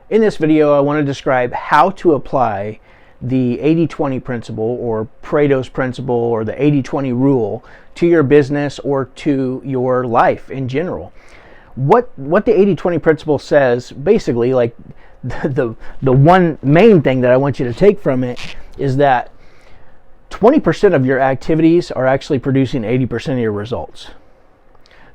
In this video, I want to describe how to apply the 80-20 principle or Pareto's principle or the 80-20 rule to your business or to your life in general. What the 80-20 principle says, basically, like the one main thing that I want you to take from it is that 20% of your activities are actually producing 80% of your results.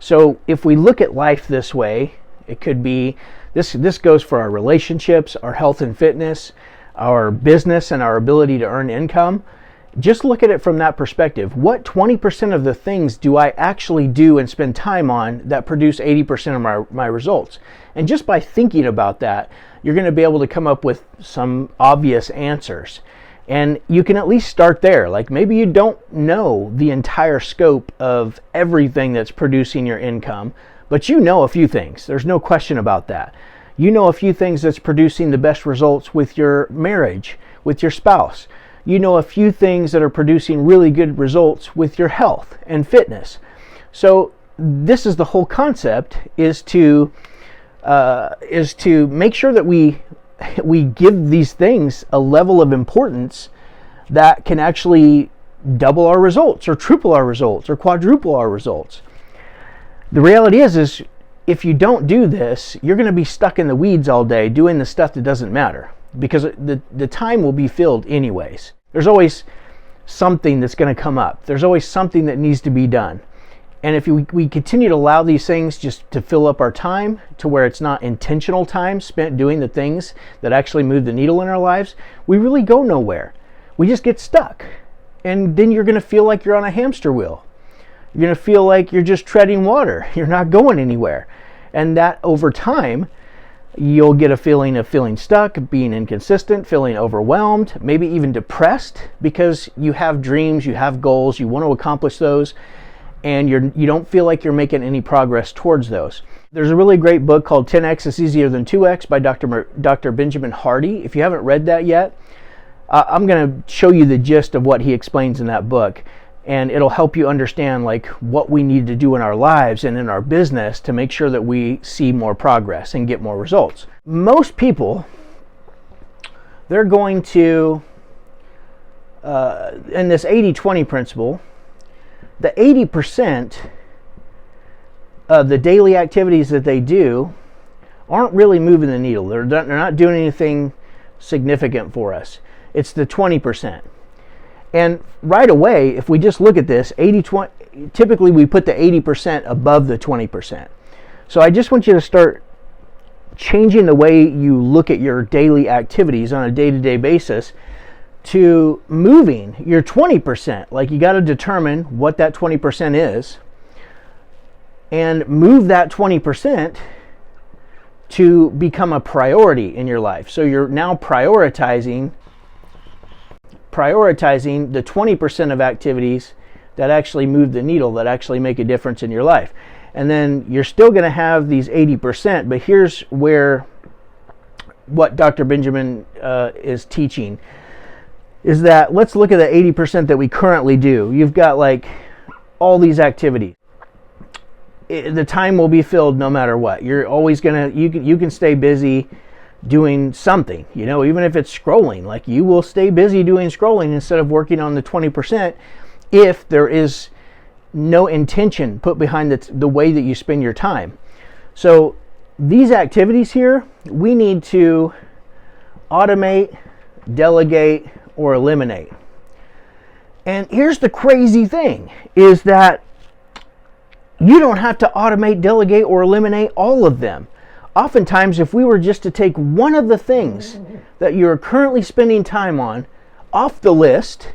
So if we look at life this way, it could be, this goes for our relationships, our health and fitness, our business, and our ability to earn income. Just look at it from that perspective. What 20% of the things do I actually do and spend time on that produce 80% of my results? And just by thinking about that, you're going to be able to come up with some obvious answers. And you can at least start there. Like maybe you don't know the entire scope of everything that's producing your income, but you know a few things. There's no question about that. You know a few things that's producing the best results with your marriage, with your spouse. You know a few things that are producing really good results with your health and fitness. So this is the whole concept, is to make sure that we give these things a level of importance that can actually double our results or triple our results or quadruple our results. The reality is if you don't do this, you're going to be stuck in the weeds all day doing the stuff that doesn't matter, because the time will be filled anyways. There's always something that's going to come up. There's always something that needs to be done. And if we continue to allow these things just to fill up our time to where it's not intentional time spent doing the things that actually move the needle in our lives, we really go nowhere. We just get stuck. And then you're going to feel like you're on a hamster wheel. You're going to feel like you're just treading water. You're not going anywhere. And that over time, you'll get a feeling of feeling stuck, being inconsistent, feeling overwhelmed, maybe even depressed because you have dreams, you have goals, you want to accomplish those, and you don't feel like you're making any progress towards those. There's a really great book called 10x is easier than 2x by Dr. Benjamin Hardy. If you haven't read that yet, I'm going to show you the gist of what he explains in that book, and it'll help you understand like what we need to do in our lives and in our business to make sure that we see more progress and get more results. Most people, they're going to, in this 80-20 principle, the 80% of the daily activities that they do aren't really moving the needle. They're not doing anything significant for us. It's the 20%. And right away, if we just look at this, 80-20, typically we put the 80% above the 20%. So I just want you to start changing the way you look at your daily activities on a day-to-day basis to moving your 20%. Like you got to determine what that 20% is and move that 20% to become a priority in your life. So you're now prioritizing the 20% of activities that actually move the needle, that actually make a difference in your life. And then you're still going to have these 80%, but here's where what Dr. Benjamin is teaching is that let's look at the 80% that we currently do. You've got like all these activities. The time will be filled no matter what. You're always going to, you can stay busy doing something, even if it's scrolling. Like you will stay busy doing scrolling instead of working on the 20% if there is no intention put behind the way that you spend your time. So these activities here, we need to automate, delegate, or eliminate. And here's the crazy thing, is that you don't have to automate, delegate, or eliminate all of them. Oftentimes, if we were just to take one of the things that you're currently spending time on off the list,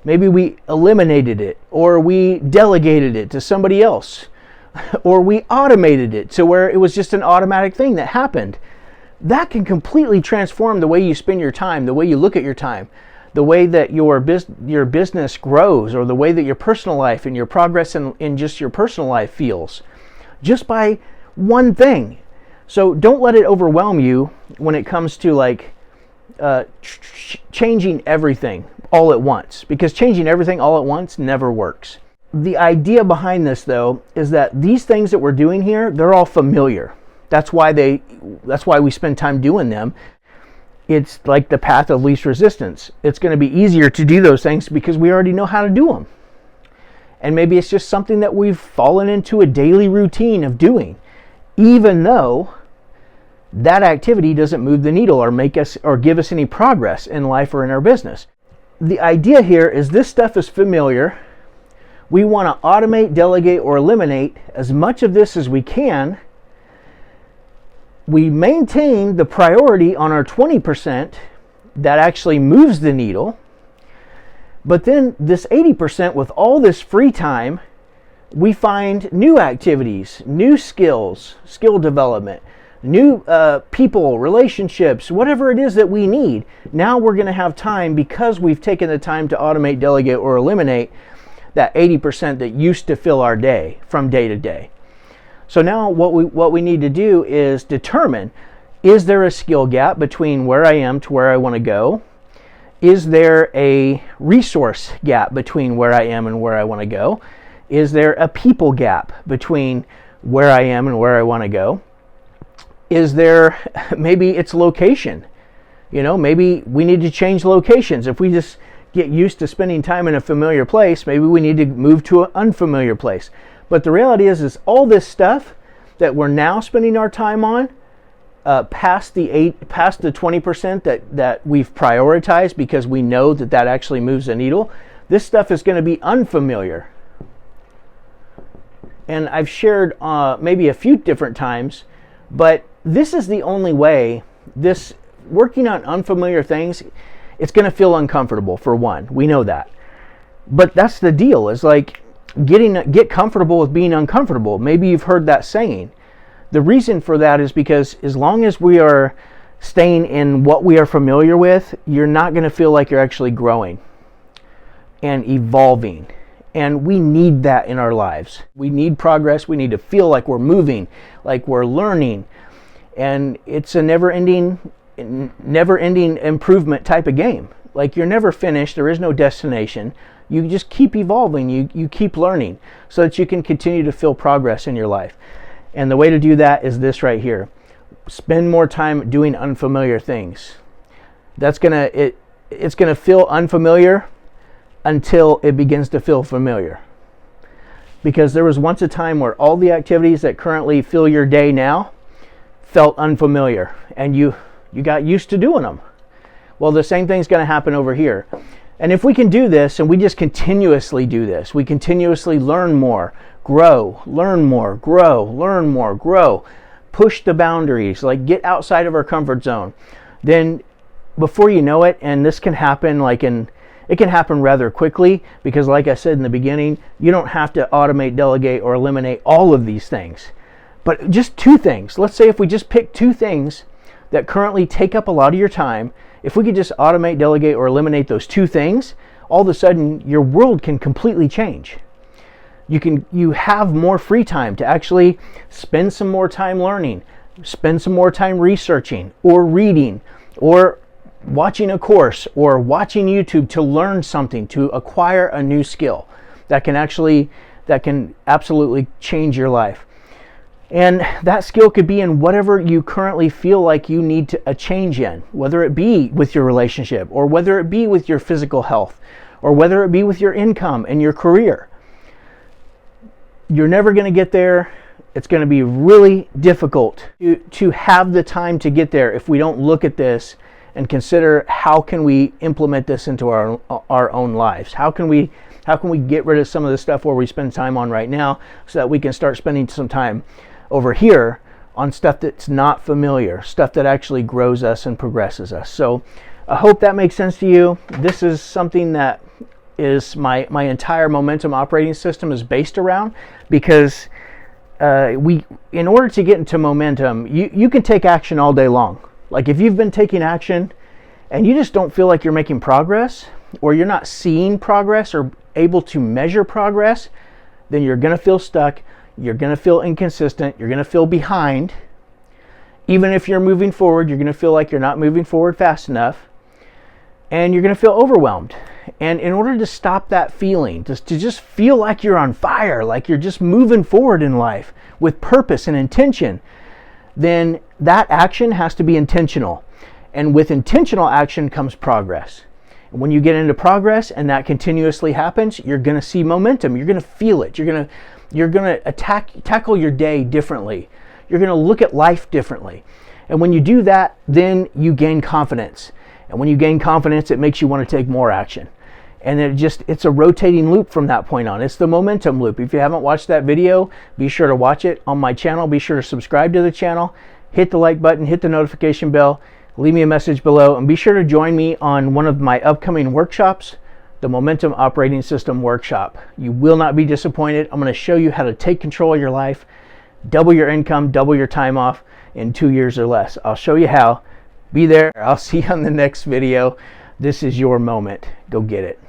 maybe we eliminated it, or we delegated it to somebody else, or we automated it to where it was just an automatic thing that happened, that can completely transform the way you spend your time, the way you look at your time, the way that your business grows, or the way that your personal life and your progress in just your personal life feels, just by one thing. So don't let it overwhelm you when it comes to like changing everything all at once, because changing everything all at once never works. The idea behind this, though, is that these things that we're doing here, they're all familiar. That's why we spend time doing them. It's like the path of least resistance. It's going to be easier to do those things because we already know how to do them. And maybe it's just something that we've fallen into a daily routine of doing, even though that activity doesn't move the needle or make us or give us any progress in life or in our business. The idea here is this stuff is familiar. We want to automate, delegate, or eliminate as much of this as we can. We maintain the priority on our 20% that actually moves the needle. But then this 80% with all this free time, we find new activities, new skills, skill development, new people, relationships, whatever it is that we need. Now we're going to have time because we've taken the time to automate, delegate, or eliminate that 80% that used to fill our day from day to day. So now what we need to do is determine, is there a skill gap between where I am to where I want to go? Is there a resource gap between where I am and where I want to go? Is there a people gap between where I am and where I want to go? Is there, maybe it's location. Maybe we need to change locations. If we just get used to spending time in a familiar place, maybe we need to move to an unfamiliar place. But the reality is all this stuff that we're now spending our time on, past the 20% that we've prioritized because we know that actually moves the needle, this stuff is going to be unfamiliar. And I've shared maybe a few different times, but this is the only way. This working on unfamiliar things, it's going to feel uncomfortable for one. We know that. But that's the deal, is like get comfortable with being uncomfortable. Maybe you've heard that saying. The reason for that is because as long as we are staying in what we are familiar with, you're not going to feel like you're actually growing and evolving. And we need that in our lives. We need progress. We need to feel like we're moving, like we're learning. And it's a never-ending improvement type of game. Like you're never finished. There is no destination. You just keep evolving. You keep learning so that you can continue to feel progress in your life. And the way to do that is this right here. Spend more time doing unfamiliar things. It's gonna feel unfamiliar until it begins to feel familiar. Because there was once a time where all the activities that currently fill your day now felt unfamiliar, and you got used to doing them. Well, the same thing's going to happen over here. And if we can do this, and we just continuously do this, we continuously learn more, grow, learn more, grow, learn more, grow, push the boundaries, like get outside of our comfort zone, then before you know it, and this can happen it can happen rather quickly, because like I said in the beginning, you don't have to automate, delegate, or eliminate all of these things. But just 2 things. Let's say if we just pick 2 things that currently take up a lot of your time, if we could just automate, delegate, or eliminate those 2 things, all of a sudden your world can completely change. You have more free time to actually spend some more time learning, spend some more time researching or reading or watching a course or watching YouTube to learn something, to acquire a new skill that can absolutely change your life. And that skill could be in whatever you currently feel like you need a change in, whether it be with your relationship, or whether it be with your physical health, or whether it be with your income and your career. You're never going to get there. It's going to be really difficult to have the time to get there if we don't look at this and consider how can we implement this into our own lives. How can we get rid of some of the stuff where we spend time on right now so that we can start spending some time over here on stuff that's not familiar, stuff that actually grows us and progresses us. So I hope that makes sense to you. This is something that is my entire momentum operating system is based around, because in order to get into momentum, you can take action all day long. Like if you've been taking action and you just don't feel like you're making progress, or you're not seeing progress or able to measure progress, then you're going to feel stuck. You're going to feel inconsistent. You're going to feel behind. Even if you're moving forward, you're going to feel like you're not moving forward fast enough. And you're going to feel overwhelmed. And in order to stop that feeling, to just feel like you're on fire, like you're just moving forward in life with purpose and intention, then that action has to be intentional. And with intentional action comes progress. And when you get into progress and that continuously happens, you're going to see momentum. You're going to feel it. You're going to tackle your day differently. You're going to look at life differently. And when you do that, then you gain confidence. And when you gain confidence, it makes you want to take more action. And it's a rotating loop from that point on. It's the momentum loop. If you haven't watched that video, be sure to watch it on my channel. Be sure to subscribe to the channel, hit the like button, hit the notification bell, leave me a message below, and be sure to join me on one of my upcoming workshops, the Momentum Operating System Workshop. You will not be disappointed. I'm going to show you how to take control of your life, double your income, double your time off in 2 years or less. I'll show you how. Be there. I'll see you on the next video. This is your moment. Go get it.